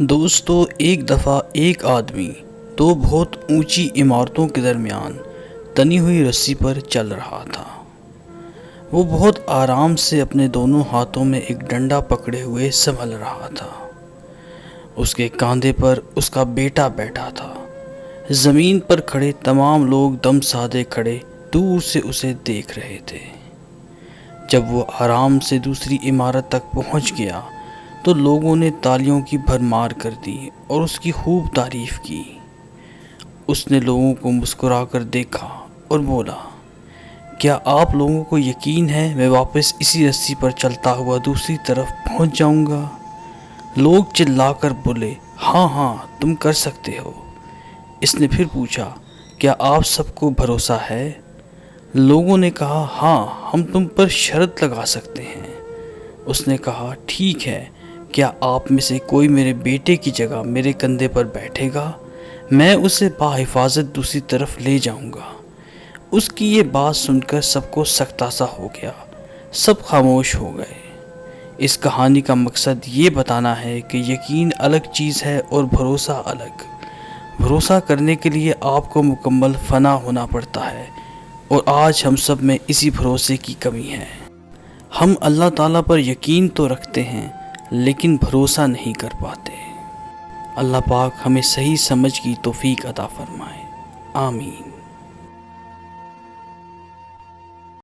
دوستو، ایک دفعہ ایک آدمی دو بہت اونچی عمارتوں کے درمیان تنی ہوئی رسی پر چل رہا تھا۔ وہ بہت آرام سے اپنے دونوں ہاتھوں میں ایک ڈنڈا پکڑے ہوئے سنبھل رہا تھا۔ اس کے کاندھے پر اس کا بیٹا بیٹھا تھا۔ زمین پر کھڑے تمام لوگ دم سادے کھڑے دور سے اسے دیکھ رہے تھے۔ جب وہ آرام سے دوسری عمارت تک پہنچ گیا تو لوگوں نے تالیوں کی بھرمار کر دی اور اس کی خوب تعریف کی۔ اس نے لوگوں کو مسکرا کر دیکھا اور بولا، کیا آپ لوگوں کو یقین ہے میں واپس اسی رسی پر چلتا ہوا دوسری طرف پہنچ جاؤں گا؟ لوگ چلا کر بولے، ہاں ہاں تم کر سکتے ہو۔ اس نے پھر پوچھا، کیا آپ سب کو بھروسہ ہے؟ لوگوں نے کہا، ہاں ہم تم پر شرط لگا سکتے ہیں۔ اس نے کہا، ٹھیک ہے، کیا آپ میں سے کوئی میرے بیٹے کی جگہ میرے کندھے پر بیٹھے گا؟ میں اسے بحفاظت دوسری طرف لے جاؤں گا۔ اس کی یہ بات سن کر سب کو سکتہ سا ہو گیا، سب خاموش ہو گئے۔ اس کہانی کا مقصد یہ بتانا ہے کہ یقین الگ چیز ہے اور بھروسہ الگ۔ بھروسہ کرنے کے لیے آپ کو مکمل فنا ہونا پڑتا ہے، اور آج ہم سب میں اسی بھروسے کی کمی ہے۔ ہم اللہ تعالیٰ پر یقین تو رکھتے ہیں لیکن بھروسہ نہیں کر پاتے۔ اللہ پاک ہمیں صحیح سمجھ کی توفیق عطا فرمائے، آمین۔